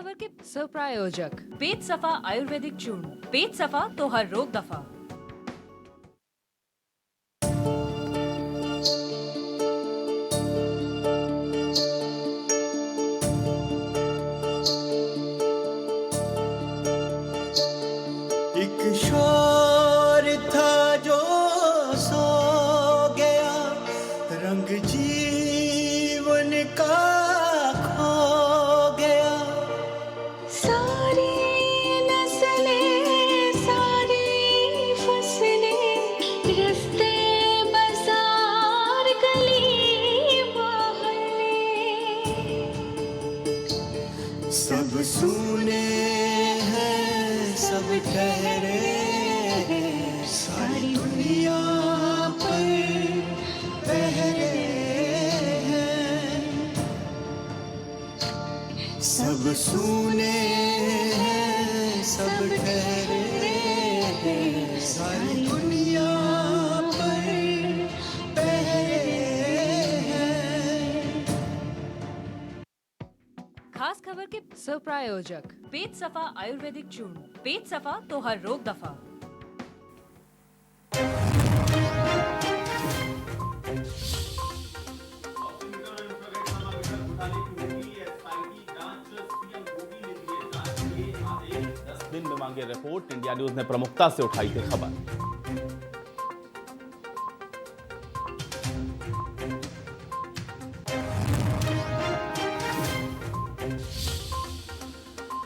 खबर के सह प्रायोजक पेट सफा आयुर्वेदिक चूर्ण, पेट सफा तो हर रोग दफा। एक शोर था जो सो गया, रंग जीवन का खो गया। सारी नस्लें, सारी फसलें, रस्ते बाजार गली मोहल्ले, सब सुने हैं, सब ठहरे, सारी दुनिया पर पहरे हैं। सब सुने हैं, सब ठहरे हैं, सारी दुनिया पर पहरे हैं। खास खबर के सह प्रायोजक पेट सफा आयुर्वेदिक चूर्ण, पेट सफा तो हर रोग दफा। दिन में मांगे रिपोर्ट, इंडिया न्यूज ने प्रमुखता से उठाई थी खबर।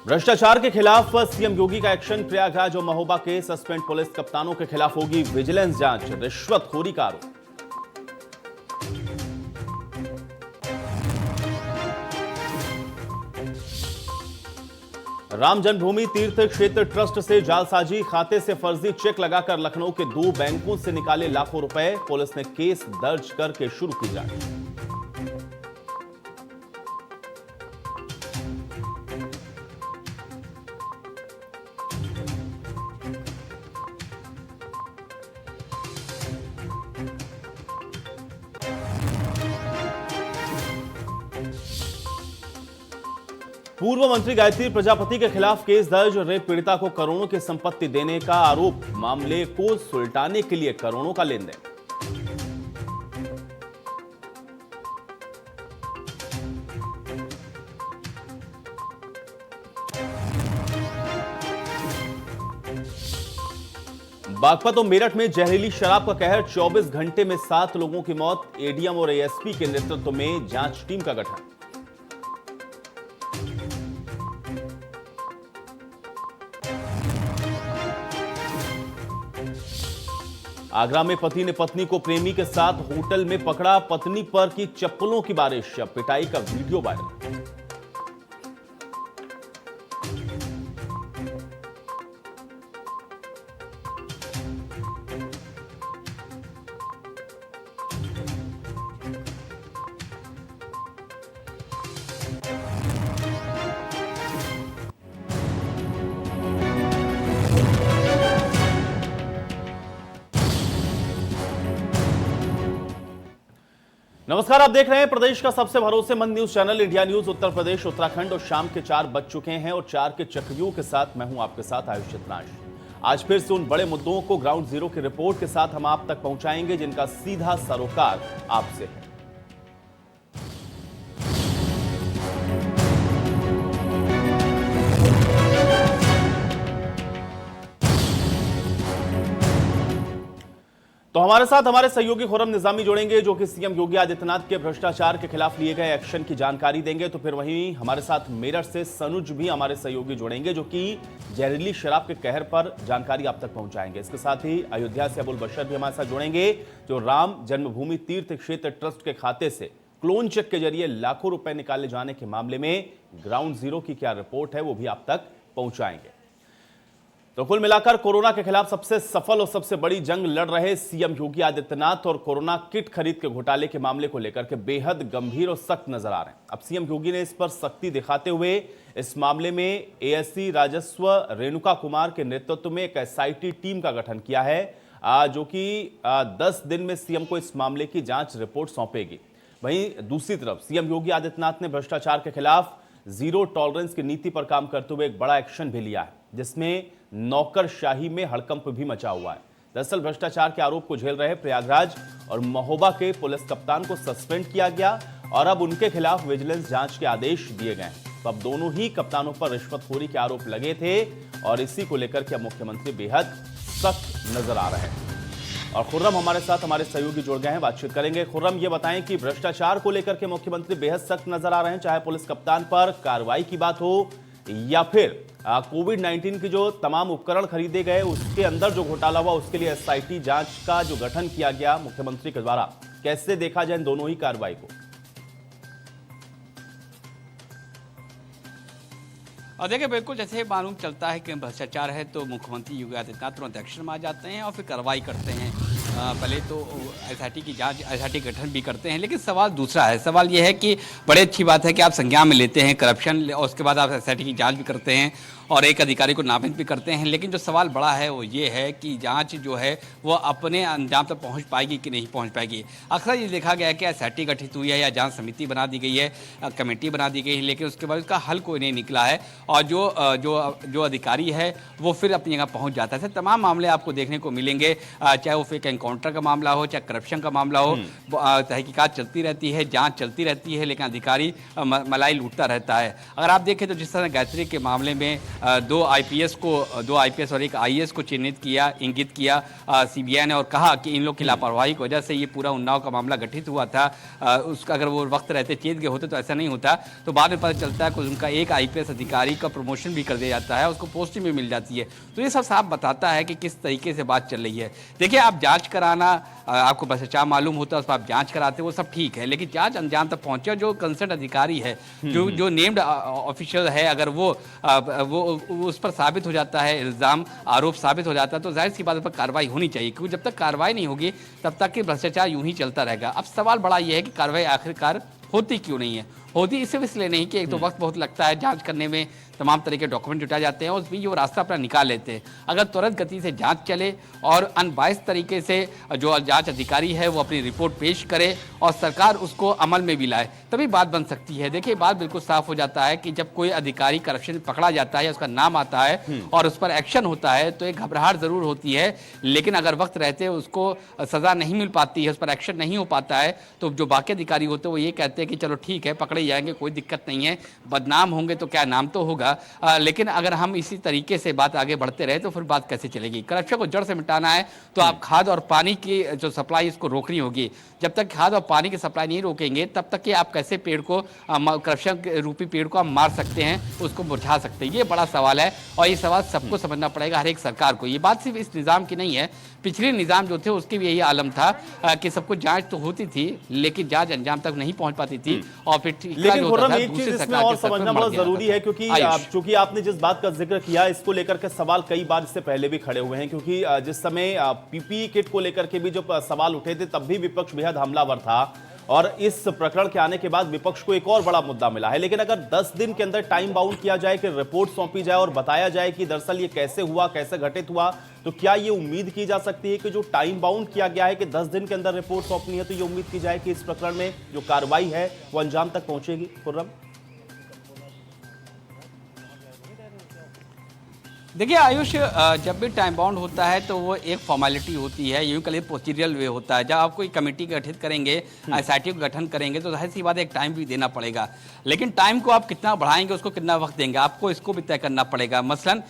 भ्रष्टाचार के खिलाफ सीएम योगी का एक्शन, प्रयागराज और महोबा के सस्पेंड पुलिस कप्तानों के खिलाफ होगी विजिलेंस जांच, रिश्वतखोरी का आरोप। राम जन्मभूमि तीर्थ क्षेत्र ट्रस्ट से जालसाजी, खाते से फर्जी चेक लगाकर लखनऊ के 2 बैंकों से निकाले लाखों रुपए, पुलिस ने केस दर्ज करके शुरू की जांच। पूर्व मंत्री गायत्री प्रजापति के खिलाफ केस दर्ज, रेप पीड़िता को करोड़ों की संपत्ति देने का आरोप, मामले को सुलटाने के लिए करोड़ों का लेन देन। बागपत और मेरठ में जहरीली शराब का कहर, 24 घंटे में 7 लोगों की मौत, एडीएम और एएसपी के नेतृत्व में जांच टीम का गठन। आगरा में पति ने पत्नी को प्रेमी के साथ होटल में पकड़ा, पत्नी पर की चप्पलों की बारिश, पिटाई का वीडियो वायरल। नमस्कार, आप देख रहे हैं प्रदेश का सबसे भरोसेमंद news channel India news. Uttar Pradesh, Uttarakhand और शाम के 4 बज चुके हैं और 4 के चक्रियों के साथ मैं हूं आपके साथ आयुष चितनाश। आज फिर से उन बड़े मुद्दों को ग्राउंड जीरो की रिपोर्ट के साथ हम आप तक पहुंचाएंगे जिनका सीधा सरोकार आपसे है। तो हमारे साथ हमारे सहयोगी खुर्रम निजामी जुड़ेंगे जो कि सीएम योगी आदित्यनाथ के भ्रष्टाचार के खिलाफ लिए गए एक्शन की जानकारी देंगे। तो फिर वहीं हमारे साथ मेरठ से सनुज भी हमारे सहयोगी जुड़ेंगे जो कि जहरीली शराब के कहर पर जानकारी आप तक पहुंचाएंगे। इसके साथ ही अयोध्या से अबुल बशर भी हमारे साथ जुड़ेंगे जो राम जन्मभूमि तीर्थ क्षेत्र ट्रस्ट के खाते से क्लोन चेक के जरिए लाखों रुपए निकाले जाने के मामले में ग्राउंड जीरो की क्या रिपोर्ट है वो भी आप तक पहुंचाएंगे। तो कुल मिलाकर कोरोना के खिलाफ सबसे सफल और सबसे बड़ी जंग लड़ रहे सीएम योगी आदित्यनाथ और कोरोना किट खरीद के घोटाले के मामले को लेकर के बेहद गंभीर और सख्त नजर आ रहे हैं। अब सीएम योगी ने इस पर सख्ती दिखाते हुए इस मामले में एएससी राजस्व रेणुका कुमार के नेतृत्व में एक एसआईटी टीम का गठन किया है जो कि 10 दिन में सीएम को इस मामले की जांच रिपोर्ट सौंपेगी। वहीं दूसरी तरफ सीएम योगी आदित्यनाथ ने भ्रष्टाचार के खिलाफ जीरो टॉलरेंस की नीति पर काम करते हुए एक बड़ा एक्शन भी लिया है, जिसमें नौकरशाही में हड़कंप भी मचा हुआ है। दरअसल भ्रष्टाचार के आरोप को झेल रहे प्रयागराज और महोबा के पुलिस कप्तान को सस्पेंड किया गया और अब उनके खिलाफ विजिलेंस जांच के आदेश दिए गए। तो अब दोनों ही कप्तानों पर रिश्वतखोरी के आरोप लगे थे और इसी को लेकर के मुख्यमंत्री बेहद सख्त नजर आ रहे हैं। और खुर्रम हमारे साथ हमारे सहयोगी जुड़ गए हैं, बातचीत करेंगे। खुर्रम, ये बताएं कि भ्रष्टाचार को लेकर के मुख्यमंत्री बेहद सख्त नजर आ रहे हैं, चाहे पुलिस कप्तान पर कार्रवाई की बात हो या फिर कोविड-19 की जो तमाम उपकरण खरीदे गए उसके अंदर जो घोटाला हुआ उसके लिए एसआईटी जांच का जो गठन किया गया मुख्यमंत्री के द्वारा, कैसे देखा जाए इन दोनों ही कार्रवाई को? और देखिए, बिल्कुल जैसे मालूम चलता है कि भ्रष्टाचार है तो मुख्यमंत्री योगी आदित्यनाथ तुरंत एक्शन में आ जाते हैं और फिर कार्रवाई करते हैं। पहले तो एसआईटी की जांच, एसआईटी गठन भी करते हैं, लेकिन सवाल दूसरा है। सवाल यह है कि बड़ी अच्छी बात है कि आप संज्ञान में लेते हैं करप्शन और उसके बाद आप एसआईटी की जांच भी करते हैं और एक अधिकारी को नामित भी करते हैं, लेकिन जो सवाल बड़ा है वो ये है कि जांच जो है वो अपने अंजाम तक पहुंच पाएगी कि नहीं पहुंच पाएगी। अक्सर ये देखा गया है कि एसआईटी गठित हुई है या जांच समिति बना दी गई है, कमेटी बना दी गई है, लेकिन उसके बाद उसका हल कोई नहीं निकला है और जो अधिकारी है वो फिर अपनी जगह पहुंच जाता है। ऐसे तमाम मामले आपको देखने को मिलेंगे, चाहे वो फेक एनकाउंटर का मामला हो, चाहे करप्शन का मामला हो, तहकीकात चलती रहती है, जाँच चलती रहती है, लेकिन अधिकारी मलाई लूटता रहता है। अगर आप देखें तो जिस तरह गायत्री के मामले में दो आईपीएस और एक आईएएस को चिन्हित किया, इंगित किया सीबीआई ने और कहा कि इन लोग की लापरवाही की वजह से ये पूरा उन्नाव का मामला गठित हुआ था। उसका अगर वो वक्त रहते चेत गए होते तो ऐसा नहीं होता। तो बाद में पता चलता है कि उनका एक आईपीएस अधिकारी का प्रमोशन भी कर दिया जाता है, उसको पोस्टिंग भी मिल जाती है। तो ये सब साफ बताता है कि किस तरीके से बात चल रही है। देखिए, आप जाँच कराना, आपको भ्रष्टाचार मालूम होता है उस पर आप जाँच कराते वो सब ठीक है, लेकिन जाँच अंजाम तक पहुँचे और जो कंसर्न अधिकारी है, जो नेम्ड ऑफिशियल है, अगर वो उस पर साबित हो जाता है, इल्ज़ाम आरोप साबित हो जाता है, तो जाहिर सी बात पर कार्रवाई होनी चाहिए, क्योंकि जब तक कार्रवाई नहीं होगी तब तक कि भ्रष्टाचार यूं ही चलता रहेगा। अब सवाल बड़ा ये है कि कार्रवाई आखिरकार होती क्यों नहीं है। होती इसलिए नहीं कि एक तो वक्त बहुत लगता है जांच करने में, तमाम तरह के डॉक्यूमेंट जुटाए जाते हैं, उस बीच वो रास्ता अपना निकाल लेते हैं। अगर तुरंत गति से जांच चले और अनबायस तरीके से जो जांच अधिकारी है वो अपनी रिपोर्ट पेश करे और सरकार उसको अमल में भी लाए, तभी बात बन सकती है। देखिए, बात बिल्कुल साफ हो जाता है कि जब कोई अधिकारी करप्शन पकड़ा जाता है, उसका नाम आता है और उस पर एक्शन होता है तो एक घबराहट जरूर होती है, लेकिन अगर वक्त रहते उसको सजा नहीं मिल पाती है, उस पर एक्शन नहीं हो पाता है, तो जो बाकी अधिकारी होते हैं वो ये कहते हैं कि चलो ठीक है, पकड़े जाएंगे, कोई दिक्कत नहीं है, बदनाम होंगे तो क्या, नाम तो होगा। लेकिन अगर हम इसी तरीके से बात आगे बढ़ते रहे तो फिर बात कैसे चलेगी। करप्शन को जड़ से मिटाना है तो आप खाद और पानी की जो सप्लाई इसको रोकनी होगी। जब तक खाद और पानी की सप्लाई नहीं रोकेंगे तब तक कि आप कैसे पेड़ को, करप्शन रूपी पेड़ को आप मार सकते हैं, उसको मुरझा सकते हैं। ये बड़ा सवाल है और ये सवाल सबको समझना पड़ेगा, हर एक सरकार को। ये बात सिर्फ इस निज़ाम की नहीं है, पिछले निज़ाम जो थे उसके भी यही आलम था कि सबको जांच तो होती थी लेकिन जांच अंजाम तक नहीं पहुंच पाती थी और फिर लेकिन खुर्रम, एक चीज इसमें और समझना बहुत जरूरी है, क्योंकि चूंकि आपने जिस बात का जिक्र किया इसको लेकर के सवाल कई बार इससे पहले भी खड़े हुए हैं, क्योंकि जिस समय पीपीई किट को लेकर के भी जो सवाल उठे थे तब भी विपक्ष बेहद हमलावर था और इस प्रकरण के आने के बाद विपक्ष को एक और बड़ा मुद्दा मिला है। लेकिन अगर 10 दिन के अंदर टाइम बाउंड किया जाए कि रिपोर्ट सौंपी जाए और बताया जाए कि दरअसल ये कैसे हुआ, कैसे घटित हुआ, तो क्या ये उम्मीद की जा सकती है कि जो टाइम बाउंड किया गया है कि 10 दिन के अंदर रिपोर्ट सौंपनी है, तो ये उम्मीद की जाए कि इस प्रकरण में जो कार्रवाई है वो अंजाम तक पहुंचेगी? खुर्रम, देखिए आयुष, जब भी टाइम बाउंड होता है तो वो एक फॉर्मेलिटी होती है, यूं कहिए प्रोसीजरल वे होता है। जब आप कोई कमेटी गठित करेंगे, एसआईटी को गठन करेंगे तो जाहिर सी बात है एक टाइम भी देना पड़ेगा, लेकिन टाइम को आप कितना बढ़ाएंगे, उसको कितना वक्त देंगे, आपको इसको भी तय करना पड़ेगा। मसलन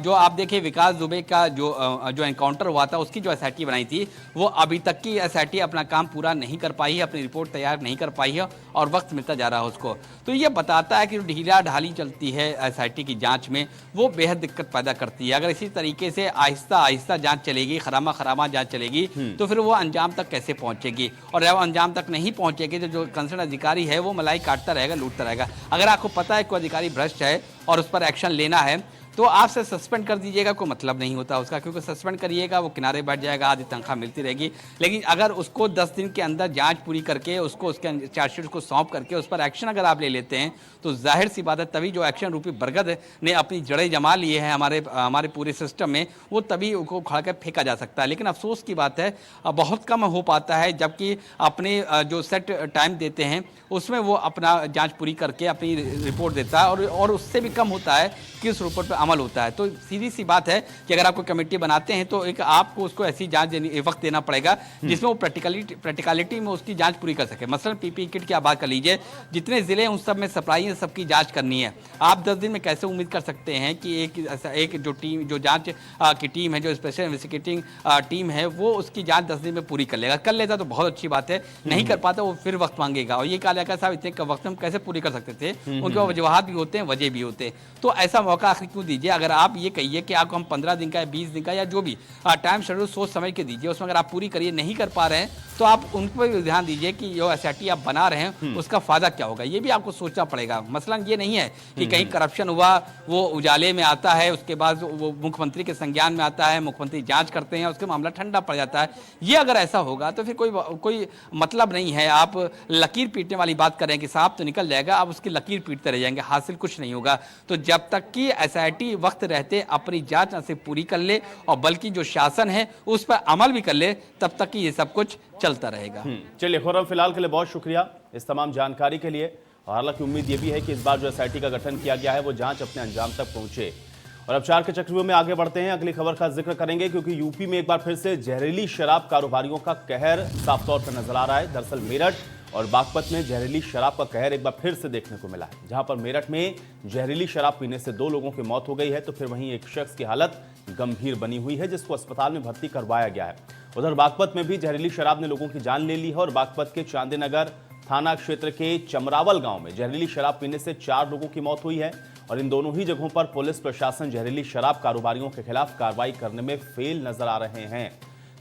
जो आप देखिए विकास दुबे का जो एनकाउंटर हुआ था उसकी जो एसआईटी बनाई थी वो अभी तक की एसआईटी अपना काम पूरा नहीं कर पाई है, अपनी रिपोर्ट तैयार नहीं कर पाई है और वक्त मिलता जा रहा है उसको। तो ये बताता है कि जो ढीला ढाली चलती है एसआईटी की जाँच में वो बेहद दिक्कत पैदा करती है। अगर इसी तरीके से आहिस्ता आहिस्ता जांच चलेगी, खरामा खरामा जांच चलेगी, तो फिर वो अंजाम तक कैसे पहुंचेगी, और जब अंजाम तक नहीं पहुंचेगी तो जो कंसर्न अधिकारी है वो मलाई काटता रहेगा, लूटता रहेगा। अगर आपको पता है कोई अधिकारी भ्रष्ट है और उस पर एक्शन लेना है तो आपसे सस्पेंड कर दीजिएगा, कोई मतलब नहीं होता उसका, क्योंकि सस्पेंड करिएगा वो किनारे बैठ जाएगा, आधी तनख्वाह मिलती रहेगी। लेकिन अगर उसको 10 दिन के अंदर जांच पूरी करके उसको उसके चार्जशीट को सौंप करके उस पर एक्शन अगर आप ले लेते हैं तो जाहिर सी बात है तभी जो एक्शन रूपी बरगद ने अपनी जड़ें जमा लिए हैं हमारे पूरे सिस्टम में, वो तभी उसको उखाड़ कर फेंका जा सकता है। लेकिन अफसोस की बात है बहुत कम हो पाता है, जबकि अपने जो सेट टाइम देते हैं उसमें वो अपना जांच पूरी करके अपनी रिपोर्ट देता है और उससे भी कम होता है कि उस रिपोर्ट पर अमल होता है। तो सीधी सी बात है कि अगर आप कोई कमेटी बनाते हैं तो एक आपको उसको ऐसी जांच वक्त देना पड़ेगा जिसमें वो प्रैक्टिकलिटी में उसकी जांच पूरी कर सके। मसलन पीपीई किट की आप बात कर लीजिए, जितने जिले हैं उन सब में सप्लाई है, सबकी जांच करनी है। आप 10 दिन में कैसे उम्मीद कर सकते हैं कि एक जो जांच की टीम है, जो स्पेशल इन्वेस्टिगेटिंग टीम है, वो उसकी जांच 10 दिन में पूरी कर लेगा। कर लेता तो बहुत अच्छी बात है, नहीं कर पाता वो फिर वक्त मांगेगा और ये कहा जाएगा साहब इतने वक्त में हम कैसे पूरी कर सकते थे। उनके वजूहात भी होते हैं, वजह भी होते हैं। तो ऐसा मौका आखिर क्यों दीजिए? अगर आप ये कहिए कि आपको हम 15 दिन का या 20 दिन का या जो भी टाइम शेड्यूल सोच समझ के दीजिए, उसमें अगर आप पूरी करिए, नहीं कर पा रहे हैं तो आप उन पर भी ध्यान दीजिए कि जो एसआईटी आप बना रहे हैं उसका फायदा क्या होगा, ये भी आपको सोचना पड़ेगा। मसलन ये नहीं है कि कहीं करप्शन हुआ वो उजाले में आता है, उसके बाद वो मुख्यमंत्री के संज्ञान में आता है, मुख्यमंत्री जांच करते हैं, उसके मामला ठंडा पड़ जाता है। ये अगर ऐसा होगा तो फिर कोई मतलब नहीं है। आप लकीर पीटने वाली बात करें कि सांप तो निकल जाएगा, आप उसकी लकीर पीटते रह जाएंगे, हासिल कुछ नहीं होगा। तो जब तक कि एसआईटी वक्त रहते अपनी जांच न सिर्फ पूरी कर ले और बल्कि जो शासन है उस पर अमल भी कर ले, तब तक कि ये सब कुछ चलता रहेगा। चलिए खुर्रम, फिलहाल के लिए बहुत शुक्रिया इस तमाम जानकारी के लिए। और हालांकि उम्मीद ये भी है कि इस बार जो एसआईटी का गठन किया गया है वो जांच अपने अंजाम तक पहुंचे। और अब 4 के चक्रव्यूह में आगे बढ़ते हैं, अगली खबर का जिक्र करेंगे क्योंकि यूपी में एक बार फिर से जहरीली शराब कारोबारियों का कहर साफ तौर पर नजर आ रहा है। दरअसल मेरठ और बागपत में जहरीली शराब का कहर एक बार फिर से देखने को मिला है। जहां पर मेरठ में जहरीली शराब पीने से 2 लोगों की मौत हो गई है तो फिर वहीं एक शख्स की हालत गंभीर बनी हुई है जिसको अस्पताल में भर्ती करवाया गया है। उधर बागपत में भी जहरीली शराब ने लोगों की जान ले ली है और बागपत के चांदीनगर थाना क्षेत्र के चमरावल गांव में जहरीली शराब पीने से 4 लोगों की मौत हुई है। और इन दोनों ही जगहों पर पुलिस प्रशासन जहरीली शराब कारोबारियों के खिलाफ कार्रवाई करने में फेल नजर आ रहे हैं।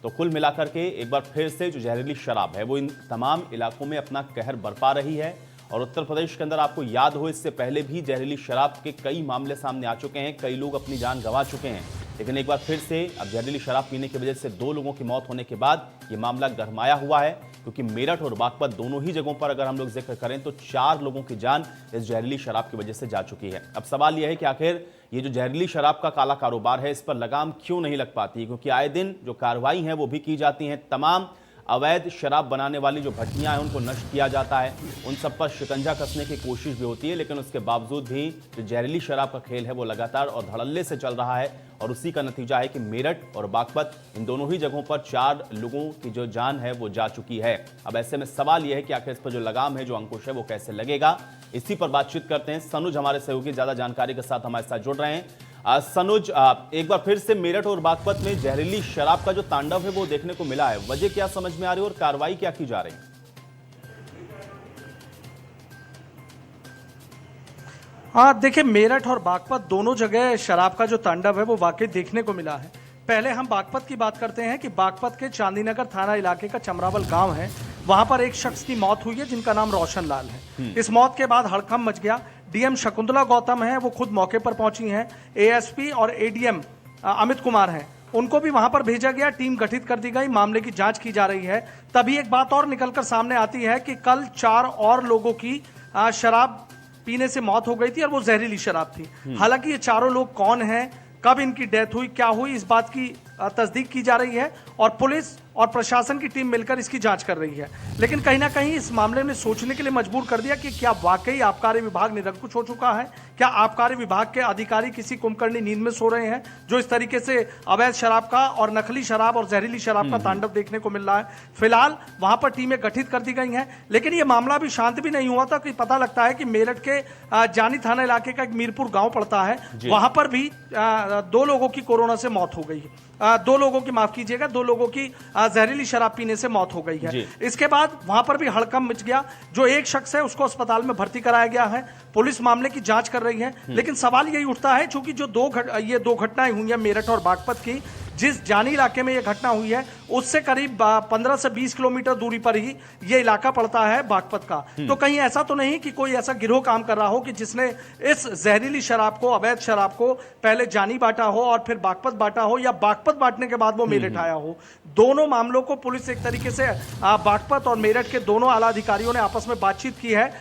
तो कुल मिलाकर के एक बार फिर से जो जहरीली शराब है वो इन तमाम इलाकों में अपना कहर बरपा रही है। और उत्तर प्रदेश के अंदर आपको याद हो इससे पहले भी जहरीली शराब के कई मामले सामने आ चुके हैं, कई लोग अपनी जान गंवा चुके हैं। लेकिन एक बार फिर से अब जहरीली शराब पीने की वजह से 2 लोगों की मौत होने के बाद ये मामला गरमाया हुआ है, क्योंकि मेरठ और बागपत दोनों ही जगहों पर अगर हम लोग जिक्र करें तो 4 लोगों की जान इस जहरीली शराब की वजह से जा चुकी है। अब सवाल यह है कि आखिर ये जो जहरीली शराब का काला कारोबार है इस पर लगाम क्यों नहीं लग पाती, क्योंकि आए दिन जो कार्रवाई है वो भी की जाती है। तमाम अवैध शराब बनाने वाली जो भट्टियां हैं उनको नष्ट किया जाता है, उन सब पर शिकंजा कसने की कोशिश भी होती है, लेकिन उसके बावजूद भी जो जहरीली शराब का खेल है वो लगातार और धड़ल्ले से चल रहा है। और उसी का नतीजा है कि मेरठ और बागपत इन दोनों ही जगहों पर 4 लोगों की जो जान है वो जा चुकी है। अब ऐसे में सवाल यह है कि आखिर इस पर जो लगाम है, जो अंकुश है, वो कैसे लगेगा। इसी पर बातचीत करते हैं। सनुज हमारे सहयोगी ज्यादा जानकारी के साथ हमारे साथ जुड़ रहे हैं। सनुज, एक बार फिर से मेरठ और बागपत में जहरीली शराब का जो तांडव है वो देखने को मिला है, वजह क्या समझ में आ रही है और कार्रवाई क्या की जा रही है? हाँ, देखिए, मेरठ और बागपत दोनों जगह शराब का जो तांडव है वो वाकई देखने को मिला है। पहले हम बागपत की बात करते हैं कि बागपत के चांदीनगर थाना इलाके का चमरावल गांव है, वहां पर एक शख्स की मौत हुई है जिनका नाम रोशन लाल है। इस मौत के बाद हड़कंप मच गया। डीएम शकुंतला गौतम है, वो खुद मौके पर पहुंची हैं। एएसपी और एडीएम अमित कुमार हैं, उनको भी वहां पर भेजा गया, टीम गठित कर दी गई, मामले की जांच की जा रही है। तभी एक बात और निकलकर सामने आती है कि कल 4 और लोगों की शराब पीने से मौत हो गई थी और वो जहरीली शराब थी। हालांकि ये 4 लोग कौन हैं, कब इनकी डेथ हुई, क्या हुई, इस बात की तस्दीक की जा रही है और पुलिस और प्रशासन की टीम मिलकर इसकी जांच कर रही है। लेकिन कहीं ना कहीं इस मामले में सोचने के लिए मजबूर कर दिया कि क्या वाकई आबकारी विभाग निरंकुश हो चुका है, क्या आबकारी विभाग के अधिकारी किसी कुंभकर्णी नींद में सो रहे हैं, जो इस तरीके से अवैध शराब का और नकली शराब और जहरीली शराब का तांडव देखने को मिल रहा है। फिलहाल वहां पर टीमें गठित कर दी गई हैं, लेकिन यह मामला भी शांत भी नहीं हुआ था कि पता लगता है कि मेरठ के जानी थाना इलाके का एक मीरपुर गांव पड़ता है, वहां पर भी 2 लोगों की कोरोना से मौत हो गई है। 2 लोगों की, माफ कीजिएगा, 2 लोगों की जहरीली शराब पीने से मौत हो गई है। इसके बाद वहां पर भी हड़कंप मच गया। जो एक शख्स है उसको अस्पताल में भर्ती कराया गया है, पुलिस मामले की जांच कर रही है। लेकिन सवाल यही उठता है, चूंकि जो ये 2 घटनाएं हुई हैं मेरठ और बागपत की, जिस जानी इलाके में ये घटना हुई है उससे करीब 15 से 20 किलोमीटर दूरी पर ही ये इलाका पड़ता है बागपत का। तो कहीं ऐसा तो नहीं कि कोई ऐसा गिरोह काम कर रहा हो कि जिसने इस जहरीली शराब को, अवैध शराब को पहले जानी बांटा हो और फिर बागपत बांटा हो, या बागपत बांटने के बाद वो मेरठ आया हो। दोनों मामलों को पुलिस एक तरीके से बागपत और मेरठ के दोनों आला अधिकारियों ने आपस में बातचीत की है।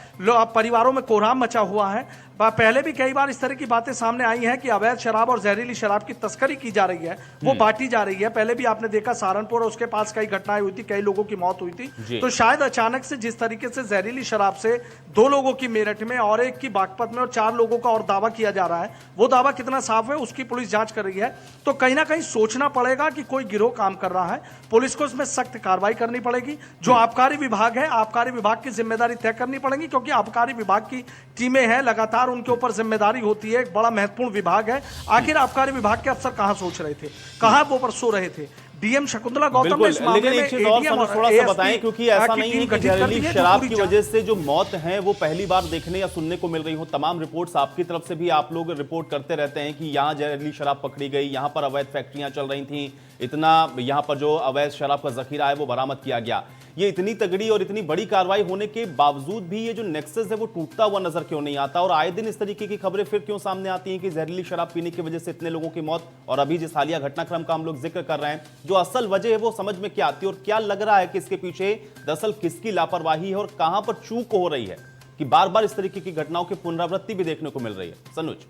परिवारों में कोहराम मचा हुआ है। पहले भी कई बार इस तरह की बातें सामने आई हैं कि अवैध शराब और जहरीली शराब की तस्करी की जा रही है, वो बांटी जा रही है। पहले भी आपने देखा सहारनपुर और उसके पास कई घटनाएं हुई थी, कई लोगों की मौत हुई थी। तो शायद अचानक से जिस तरीके से जहरीली शराब से 2 लोगों की मेरठ में और 1 की बागपत में और 4 लोगों का और दावा किया जा रहा है, वो दावा कितना साफ है उसकी पुलिस जांच कर रही है। तो कहीं ना कहीं सोचना पड़ेगा कि कोई गिरोह काम कर रहा है, पुलिस को इसमें सख्त कार्रवाई करनी पड़ेगी। जो आबकारी विभाग है, आबकारी विभाग की जिम्मेदारी तय करनी पड़ेगी, क्योंकि आबकारी विभाग की टीमें हैं, लगातार उनके ऊपर जिम्मेदारी होती है। एक बड़ा महत्वपूर्ण विभाग है। आखिर आबकारी विभाग के अफसर कहां सोच रहे थे, कहां वो पर सो रहे थे? डीएम शकुंतला गौतम ने इस मामले में एक चीज और थोड़ा सा बताएं, क्योंकि ऐसा नहीं है कि जहरीली शराब की वजह से जो मौत है वो पहली बार देखने या सुनने को मिल रही हो। तमाम रिपोर्ट्स आपकी तरफ से भी आप लोग रिपोर्ट करते रहते हैं कि यहाँ जहरीली शराब पकड़ी गई, यहाँ पर अवैध फैक्ट्रियां चल रही थी, इतना यहाँ पर जो अवैध शराब का जखीरा है वो बरामद किया गया। ये इतनी तगड़ी और इतनी बड़ी कार्रवाई होने के बावजूद भी ये जो नेक्सस है वो टूटता हुआ नजर क्यों नहीं आता? और आए दिन इस तरीके की खबरें फिर क्यों सामने आती हैं कि जहरीली शराब पीने की वजह से इतने लोगों की मौत? और अभी जिस हालिया घटनाक्रम का हम लोग जिक्र कर रहे हैं, जो असल वजह है वो समझ में क्या आती है? और क्या लग रहा है कि इसके पीछे दरअसल किसकी लापरवाही है और कहां पर चूक हो रही है कि बार बार इस तरीके की घटनाओं की पुनरावृत्ति भी देखने को मिल रही है? सनुज,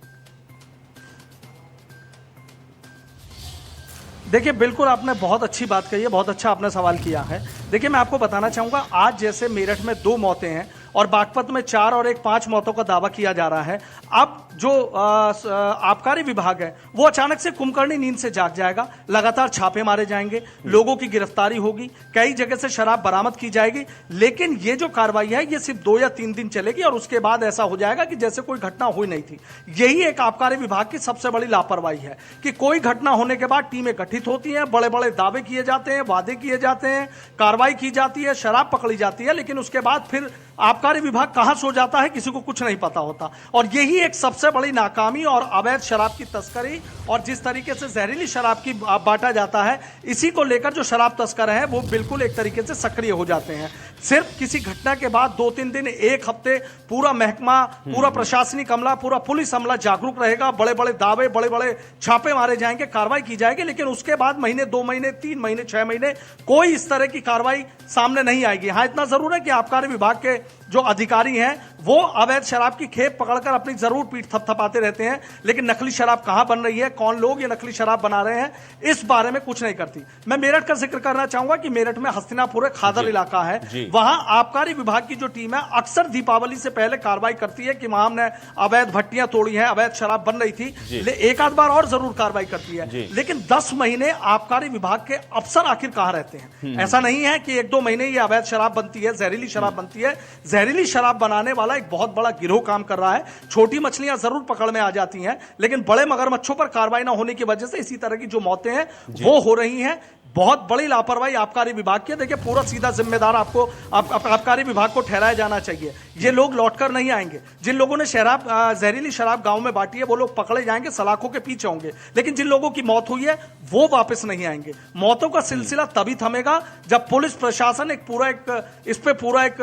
देखिए, बिल्कुल आपने बहुत अच्छी बात कही है, बहुत अच्छा आपने सवाल किया है। देखिए, मैं आपको बताना चाहूंगा, आज जैसे मेरठ में 2 मौतें हैं और बागपत में 4 और 1 5 मौतों का दावा किया जा रहा है। अब जो आबकारी विभाग है वो अचानक से कुंभकर्णी नींद से जाग जाएगा। लगातार छापे मारे जाएंगे, लोगों की गिरफ्तारी होगी, कई जगह से शराब बरामद की जाएगी। लेकिन ये जो कार्रवाई है ये सिर्फ 2 या 3 दिन चलेगी और उसके बाद ऐसा हो जाएगा कि जैसे कोई घटना हुई नहीं थी। यही एक आबकारी विभाग की सबसे बड़ी लापरवाही है कि कोई घटना होने के बाद टीमें गठित होती हैं, बड़े बड़े दावे किए जाते हैं, वादे किए जाते हैं, कार्रवाई की जाती है, शराब पकड़ी जाती है, लेकिन उसके बाद फिर आबकारी विभाग कहां सो जाता है किसी को कुछ नहीं पता होता। और यही एक सबसे बड़ी नाकामी और अवैध शराब की तस्करी और जिस तरीके से जहरीली शराब की बांटा जाता है, इसी को लेकर जो शराब तस्कर हैं वो बिल्कुल एक तरीके से सक्रिय हो जाते हैं। सिर्फ किसी घटना के बाद 2-3 दिन, 1 हफ्ते पूरा महकमा, पूरा प्रशासनिक अमला, पूरा पुलिस अमला जागरूक रहेगा, बड़े बड़े दावे, बड़े बड़े छापे मारे जाएंगे, कार्रवाई की जाएगी, लेकिन उसके बाद महीने, 2 महीने, 3 महीने, 6 महीने कोई इस तरह की कार्रवाई सामने नहीं आएगी। हाँ, इतना जरूर है कि आबकारी विभाग के जो अधिकारी हैं वो अवैध शराब की खेप पकड़कर अपनी जरूर पीठ थपथपाते रहते हैं, लेकिन नकली शराब कहां बन रही है, कौन लोग ये नकली शराब बना रहे हैं, इस बारे में कुछ नहीं करती। मैं मेरठ का जिक्र करना चाहूंगा कि मेरठ में हस्तिनापुर एक खादर इलाका है, वहां आबकारी विभाग की जो टीम है अक्सर दीपावली से पहले कार्रवाई करती है कि वहां हमने अवैध भट्टियां तोड़ी हैं, अवैध शराब बन रही थी, एक आध बार और जरूर कार्रवाई करती है। लेकिन 10 महीने आबकारी विभाग के अफसर आखिर कहां रहते हैं? ऐसा नहीं है कि 1-2 महीने ये अवैध शराब बनती है, जहरीली शराब बनती है। जहरीली शराब बनाने वाला एक बहुत बड़ा गिरोह काम कर रहा है। छोटी मछलियां जरूर पकड़ में आ जाती हैं, लेकिन बड़े मगरमच्छों पर कार्रवाई ना होने की वजह से इसी तरह की जो मौतें हैं वो हो रही हैं। बहुत बड़ी लापरवाही आबकारी विभाग की है। देखिए, पूरा सीधा जिम्मेदार आपको आबकारी विभाग को ठहराया जाना चाहिए। ये लोग लौटकर नहीं आएंगे। जिन लोगों ने जहरीली शराब गांव में बांटी है वो लोग पकड़े जाएंगे, सलाखों के पीछे होंगे, लेकिन जिन लोगों की मौत हुई है वो वापस नहीं आएंगे। मौतों का सिलसिला तभी थमेगा जब पुलिस प्रशासन इस पे पूरा एक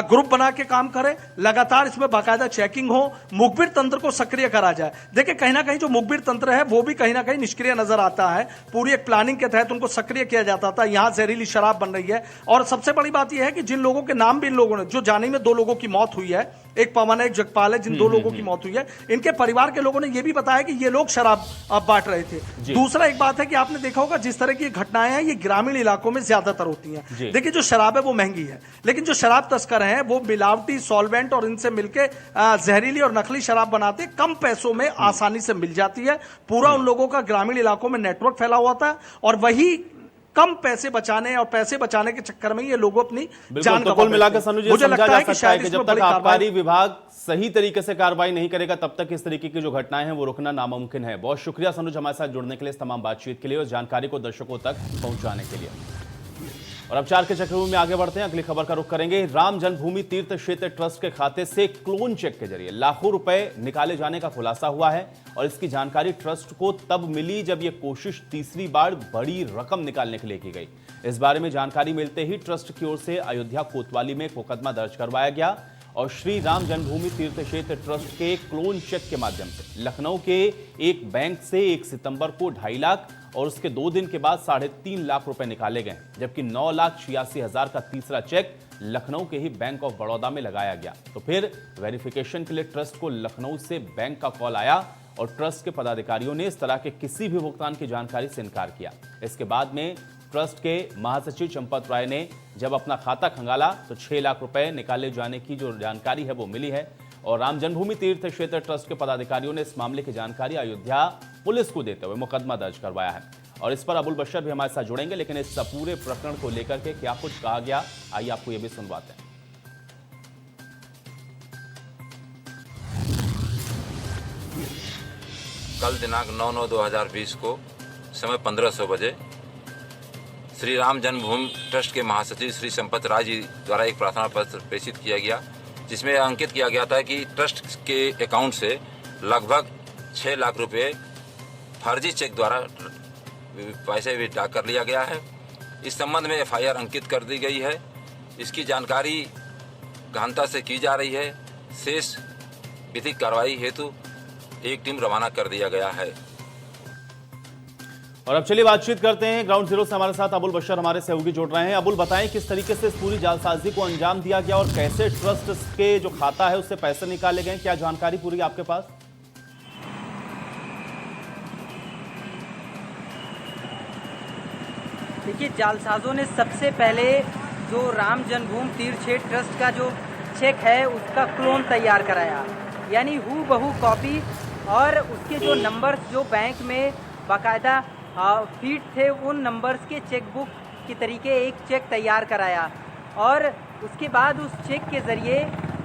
ग्रुप बना के काम करे, लगातार इसमें बाकायदा चेकिंग हो, मुखबिर तंत्र को सक्रिय करा जाए। देखिए, कहीं ना कहीं जो मुखबिर तंत्र है वो भी कहीं ना कहीं निष्क्रिय नजर आता है। पूरी एक प्लानिंग के तहत उनको सक्रिय किया जाता था, यहां जहरीली शराब बन रही है। और सबसे बड़ी बात यह है कि जिन लोगों के नाम भी इन लोगों ने, जो जानी में 2 लोगों की मौत हुई है, एक पवन है, एक जगपाल है, जिन 2 लोगों की मौत हुई है, इनके परिवार के लोगों ने यह भी बताया कि ये लोग शराब बांट रहे थे। दूसरा एक बात है कि आपने देखा होगा जिस तरह की घटनाएं हैं ये ग्रामीण इलाकों में ज्यादातर होती हैं। देखिए, जो शराब है वो महंगी है, लेकिन जो शराब तस्कर हैं वो मिलावटी सॉल्वेंट और इनसे मिलकर जहरीली और नकली शराब बनाते, कम पैसों में आसानी से मिल जाती है। पूरा उन लोगों का ग्रामीण इलाकों में नेटवर्क फैला हुआ था और वही कम पैसे बचाने और पैसे बचाने के चक्कर में ये लोग अपनी जान गंवा कुल मिलाकर सनुज ये समझा जा सकता है कि जब तक आबकारी विभाग सही तरीके से कार्रवाई नहीं करेगा तब तक इस तरीके की जो घटनाएं हैं वो रोकना नामुमकिन है। बहुत शुक्रिया सनुज हमारे साथ जुड़ने के लिए, इस तमाम बातचीत के लिए और जानकारी को दर्शकों तक पहुंचाने के लिए। और अब 4 के चक्रव्यूह में आगे बढ़ते हैं। अगली खबर का रुख करेंगे। राम जन्मभूमि तीर्थ क्षेत्र ट्रस्ट के खाते से क्लोन चेक के जरिए लाखों रुपए निकाले जाने का खुलासा हुआ है और इसकी जानकारी ट्रस्ट को तब मिली जब यह कोशिश तीसरी बार बड़ी रकम निकालने के लिए की गई। इस बारे में जानकारी मिलते ही ट्रस्ट की ओर से अयोध्या कोतवाली में एक मुकदमा दर्ज करवाया गया और श्री राम जन्मभूमि तीर्थ क्षेत्र ट्रस्ट के क्लोन चेक के माध्यम से लखनऊ के एक बैंक से 1 सितंबर को 2.5 लाख और उसके 2 दिन के बाद 3.5 लाख रुपए निकाले गए, जबकि 9,86,000 का तीसरा चेक लखनऊ के ही बैंक ऑफ बड़ौदा में लगाया गया। तो फिर वेरिफिकेशन के लिए ट्रस्ट को लखनऊ से बैंक का कॉल आया और ट्रस्ट के पदाधिकारियों ने इस तरह के किसी भी भुगतान की जानकारी से इनकार किया। इसके बाद में ट्रस्ट के महासचिव चंपत राय ने जब अपना खाता खंगाला तो 6 लाख रुपए निकाले जाने की जो जानकारी है वो मिली है और राम जन्मभूमि तीर्थ क्षेत्र ट्रस्ट के पदाधिकारियों ने इस मामले की जानकारी अयोध्या पुलिस को देते हुए मुकदमा दर्ज करवाया है और इस पर अबुल बशर भी हमारे साथ जुड़ेंगे। लेकिन इस पूरे प्रकरण को लेकर के क्या कुछ कहा गया, आइए आपको ये भी सुनवाते हैं। कल दिनांक 9/9/2020 को समय 1500 बजे श्री राम जन्मभूमि ट्रस्ट के महासचिव श्री संपत राय जी द्वारा एक प्रार्थना पत्र प्रेषित किया गया, जिसमें अंकित किया गया था कि ट्रस्ट के अकाउंट से लगभग 6 लाख रुपए फर्जी चेक द्वारा पैसे विड्रॉ कर लिया गया है। इस संबंध में एफआईआर अंकित कर दी गई है। इसकी जानकारी गहनता से की जा रही है। शेष विधिक कार्रवाई हेतु एक टीम रवाना कर दिया गया है। और अब चलिए बातचीत करते हैं। ग्राउंड जीरो से हमारे साथ अबुल बशर हमारे सहयोगी जुड़ रहे हैं। अबुल, बताएं किस तरीके से इस पूरी जालसाजी को अंजाम दिया गया और कैसे ट्रस्ट के जो खाता है उससे पैसे निकाले गए, क्या जानकारी पूरी आपके पास? देखिए, जालसाजों ने सबसे पहले जो राम जन्मभूमि तीर्थ क्षेत्र ट्रस्ट का जो चेक है उसका क्लोन तैयार कराया, यानी हूबहू कॉपी, और उसके जो नंबर्स जो बैंक में बाकायदा फीड थे उन नंबर्स के चेकबुक के तरीके एक चेक तैयार कराया और उसके बाद उस चेक के ज़रिए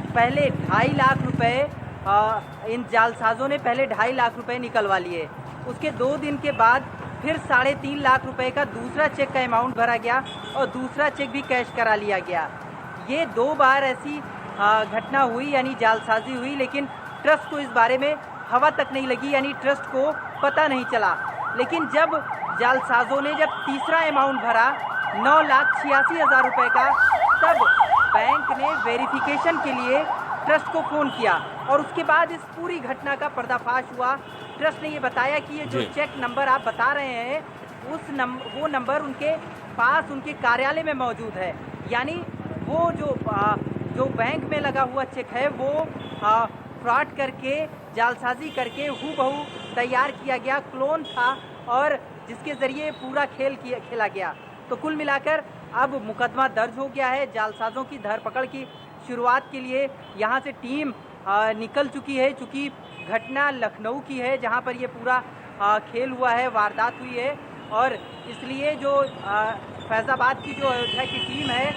पहले 2.5 लाख रुपए इन जालसाजों ने पहले 2.5 लाख रुपए निकलवा लिए। उसके 2 दिन के बाद फिर 3.5 लाख रुपए का दूसरा चेक का अमाउंट भरा गया और दूसरा चेक भी कैश करा लिया गया। ये 2 बार ऐसी घटना हुई, यानी जालसाजी हुई, लेकिन ट्रस्ट को इस बारे में हवा तक नहीं लगी, यानी ट्रस्ट को पता नहीं चला। लेकिन जब जालसाजों ने जब तीसरा अमाउंट भरा 9,86,000 रुपये का, तब बैंक ने वेरिफिकेशन के लिए ट्रस्ट को फ़ोन किया और उसके बाद इस पूरी घटना का पर्दाफाश हुआ। ट्रस्ट ने ये बताया कि ये जो चेक नंबर आप बता रहे हैं वो नंबर उनके पास उनके कार्यालय में मौजूद है, यानी वो जो बैंक में लगा हुआ चेक है वो फ्रॉड करके जालसाजी करके हूबहू तैयार किया गया क्लोन था और जिसके ज़रिए पूरा खेला गया। तो कुल मिलाकर अब मुकदमा दर्ज हो गया है। जालसाजों की धरपकड़ की शुरुआत के लिए यहाँ से टीम निकल चुकी है, चूँकि घटना लखनऊ की है जहाँ पर ये पूरा खेल हुआ है, वारदात हुई है, और इसलिए जो फैज़ाबाद की जो अयोध्या की टीम है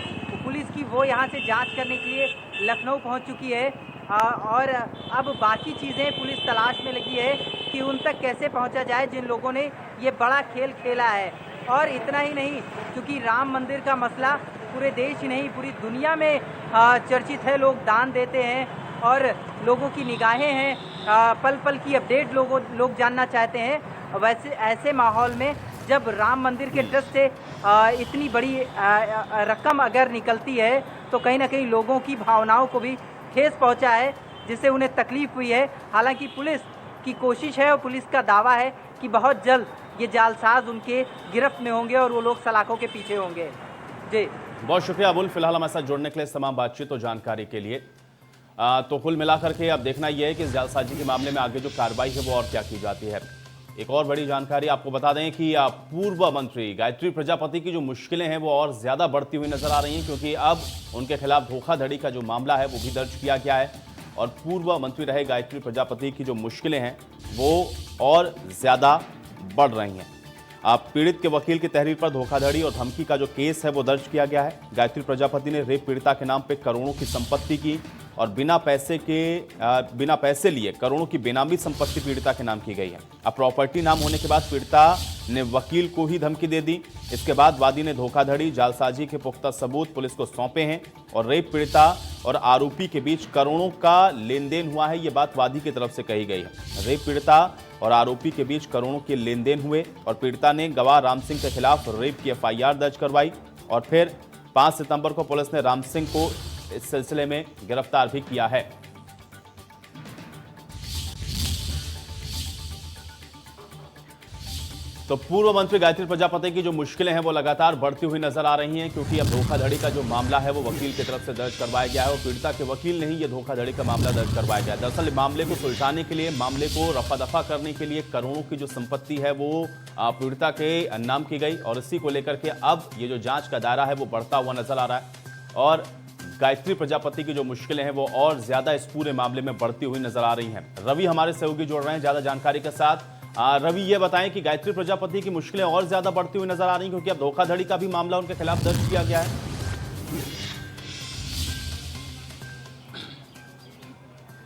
पुलिस की, वो यहाँ से जांच करने के लिए लखनऊ पहुँच चुकी है और अब बाकी चीज़ें पुलिस तलाश में लगी है कि उन तक कैसे पहुँचा जाए जिन लोगों ने ये बड़ा खेल खेला है। और इतना ही नहीं, क्योंकि राम मंदिर का मसला पूरे देश ही नहीं पूरी दुनिया में चर्चित है, लोग दान देते हैं और लोगों की निगाहें हैं, पल पल की अपडेट लोग जानना चाहते हैं। वैसे ऐसे माहौल में जब राम मंदिर के ट्रस्ट से इतनी बड़ी रकम अगर निकलती है तो कहीं ना कहीं लोगों की भावनाओं को भी ठेस पहुंचा है, जिससे उन्हें तकलीफ हुई है। हालांकि पुलिस की कोशिश है और पुलिस का दावा है कि बहुत जल्द ये जालसाज उनके गिरफ्त में होंगे और वो लोग सलाखों के पीछे होंगे। जी बहुत शुक्रिया अबुल, फिलहाल हमारे साथ जुड़ने के लिए, तमाम बातचीत और जानकारी के लिए। तो कुल मिलाकर के अब देखना यह है कि इस जालसाजी के मामले में आगे जो कार्रवाई है वो और क्या की जाती है। एक और बड़ी जानकारी आपको बता दें कि पूर्व मंत्री गायत्री प्रजापति की जो मुश्किलें हैं वो और ज्यादा बढ़ती हुई नजर आ रही हैं, क्योंकि अब उनके खिलाफ धोखाधड़ी का जो मामला है वो भी दर्ज किया गया है और पूर्व मंत्री रहे गायत्री प्रजापति की जो मुश्किलें हैं वो और ज्यादा बढ़ रही हैं। आप पीड़ित के वकील की तहरीर पर धोखाधड़ी और धमकी का जो केस है वो दर्ज किया गया है। गायत्री प्रजापति ने रेप पीड़िता के नाम पे करोड़ों की संपत्ति की और बिना पैसे लिए करोड़ों की बेनामी संपत्ति पीड़िता के नाम की गई है। अब प्रॉपर्टी नाम होने के बाद पीड़िता ने वकील को ही धमकी दे दी। इसके बाद वादी ने धोखाधड़ी, जालसाजी के पुख्ता सबूत पुलिस को सौंपे हैं और रेप पीड़िता और आरोपी के बीच करोड़ों का लेन देन हुआ है, ये बात वादी की तरफ से कही गई है। रेप पीड़िता और आरोपी के बीच करोड़ों के लेन देन हुए और पीड़िता ने गवाह राम सिंह के खिलाफ रेप की FIR दर्ज करवाई और फिर 5 सितंबर को पुलिस ने राम सिंह को इस सिलसिले में गिरफ्तार भी किया है। तो पूर्व मंत्री गायत्री प्रजापति की जो मुश्किलें हैं वो लगातार बढ़ती हुई नजर आ रही हैं, क्योंकि अब धोखाधड़ी का जो मामला है वो वकील की तरफ से दर्ज करवाया गया है और पीड़िता के वकील ने ही ये धोखाधड़ी का मामला दर्ज करवाया गया है। दरअसल मामले को सुलझाने के लिए, मामले को रफा दफा करने के लिए करोड़ों की जो संपत्ति है वो पीड़िता के नाम की गई और इसी को लेकर के अब ये जो जांच का दायरा है वो बढ़ता हुआ नजर आ रहा है और गायत्री प्रजापति की जो मुश्किलें हैं वो और ज्यादा इस पूरे मामले में बढ़ती हुई नजर आ रही हैं। रवि हमारे सहयोगी जोड़ रहे हैं ज्यादा जानकारी के साथ। रवि, ये बताएं कि गायत्री प्रजापति की मुश्किलें और ज्यादा बढ़ती हुई नजर आ रही हैं क्योंकि अब धोखाधड़ी का भी मामला उनके खिलाफ दर्ज किया गया है।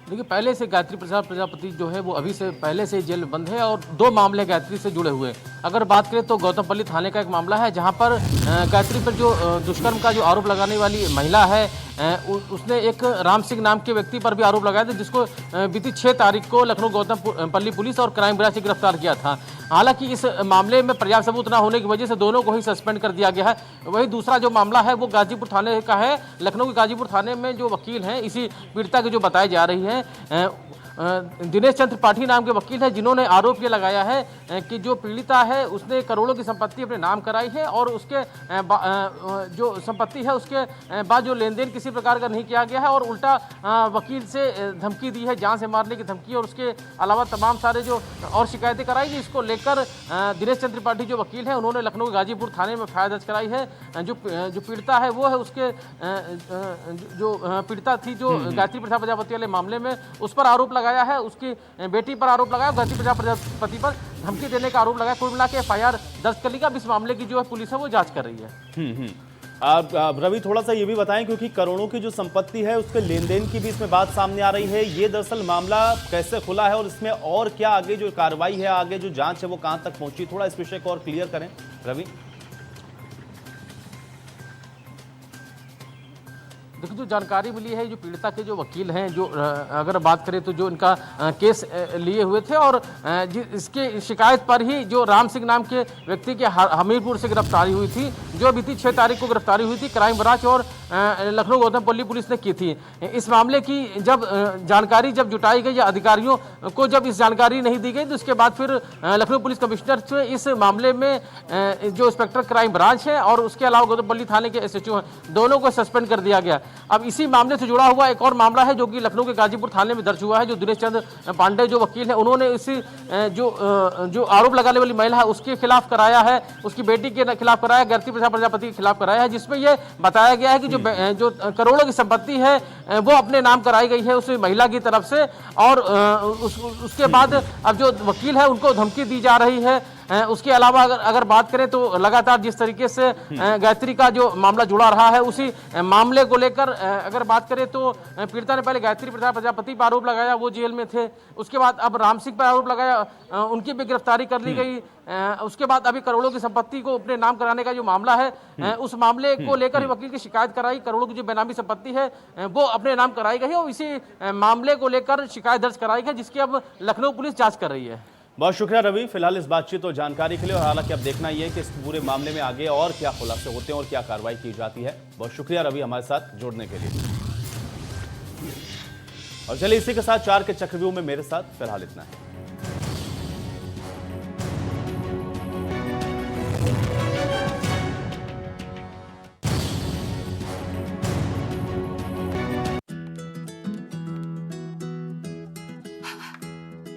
देखिए, पहले से गायत्री प्रजापति जो है वो अभी से पहले से जेल में बंद है और 2 मामले गायत्री से जुड़े हुए। अगर बात करें तो गौतमपल्ली थाने का एक मामला है जहां पर गायत्री पर जो दुष्कर्म का जो आरोप लगाने वाली महिला है उसने एक राम सिंह नाम के व्यक्ति पर भी आरोप लगाया था, जिसको बीती 6 तारीख को लखनऊ गौतमपल्ली पुलिस और क्राइम ब्रांच से गिरफ्तार किया था। हालांकि इस मामले में पर्याप्त सबूत न होने की वजह से दोनों को ही सस्पेंड कर दिया गया है। वही दूसरा जो मामला है वो गाजीपुर थाने का है। लखनऊ के गाजीपुर थाने में जो वकील हैं इसी पीड़िता की जो बताई जा रही है दिनेश चंद्र त्रिपाठी नाम के वकील है, जिन्होंने आरोप ये लगाया है कि जो पीड़िता है उसने करोड़ों की संपत्ति अपने नाम कराई है और उसके जो संपत्ति है उसके बाद जो लेन देन किसी प्रकार का नहीं किया गया है और उल्टा वकील से धमकी दी है, जान से मारने की धमकी और उसके अलावा तमाम सारे जो और शिकायतें कराई गई। इसको लेकर दिनेश चंद्र त्रिपाठी जो वकील है उन्होंने लखनऊ गाजीपुर थाने में FIR दर्ज कराई है। जो पीड़िता है वो है उसके जो पीड़िता थी जो गायत्री प्रजापति वाले मामले में उस पर आरोप लगाया है, उसकी बेटी पर आरोप लगाया, गायत्री प्रजापति पर धमकी देने का आरोप लगाया। कुल मिला के FIR दर्ज कर ली। अब इस मामले की जो है पुलिस है वो जांच कर रही है। रवि, थोड़ा सा ये भी बताएं क्योंकि करोड़ों की जो संपत्ति है उसके लेन देन की भी इसमें बात सामने आ रही है। ये दरअसल मामला कैसे खुला है और इसमें और क्या आगे जो कार्रवाई है, आगे जो जांच है वो कहां तक पहुंची, थोड़ा इस विषय को और क्लियर करें रवि। देखिए, जो जानकारी मिली है जो पीड़िता के जो वकील हैं जो अगर बात करें तो जो इनका केस लिए हुए थे और इसके शिकायत पर ही जो राम सिंह नाम के व्यक्ति के हमीरपुर से गिरफ्तारी हुई थी, जो बीती 6 तारीख को गिरफ्तारी हुई थी, क्राइम ब्रांच और लखनऊ गौतमपल्ली पुलिस ने की थी। इस मामले की जब जानकारी जब जुटाई गई या अधिकारियों को जब इस जानकारी नहीं दी गई तो उसके बाद फिर लखनऊ पुलिस कमिश्नर से इस मामले में जो इंस्पेक्टर क्राइम ब्रांच है और उसके अलावा गौतमपल्ली थाने के SHO हैं, दोनों को सस्पेंड कर दिया गया। अब इसी मामले से जुड़ा हुआ एक और मामला है जो कि लखनऊ के गाजीपुर थाने में दर्ज हुआ है। जो दिनेश चंद्र पांडे जो वकील है उन्होंने इसी जो आरोप लगाने वाली महिला है उसके खिलाफ कराया है, उसकी बेटी के खिलाफ कराया, गायत्री प्रजापति के खिलाफ कराया है, जिसमें यह बताया गया है कि जो करोड़ों की संपत्ति है वो अपने नाम कराई गई है उस महिला की तरफ से और उसके बाद अब जो वकील है उनको धमकी दी जा रही है। उसके अलावा अगर बात करें तो लगातार जिस तरीके से गायत्री का जो मामला जुड़ा रहा है उसी मामले को लेकर अगर बात करें तो पीड़िता ने पहले गायत्री प्रजापति पर आरोप लगाया, वो जेल में थे। उसके बाद अब राम सिंह पर आरोप लगाया, उनकी भी गिरफ्तारी कर ली गई। उसके बाद अभी करोड़ों की संपत्ति को अपने नाम कराने का जो मामला है उस मामले को लेकर वकील की शिकायत कराई, करोड़ों की जो बेनामी संपत्ति है वो अपने नाम कराई गई और इसी मामले को लेकर शिकायत दर्ज कराई गई, जिसकी अब लखनऊ पुलिस जांच कर रही है। बहुत शुक्रिया रवि फिलहाल इस बातचीत और जानकारी के लिए। और हालांकि अब देखना यह है कि इस पूरे मामले में आगे और क्या खुलासे होते हैं और क्या कार्रवाई की जाती है। बहुत शुक्रिया रवि हमारे साथ जुड़ने के लिए। और चलिए इसी के साथ 4 के चक्रव्यूह में मेरे साथ फिलहाल इतना है।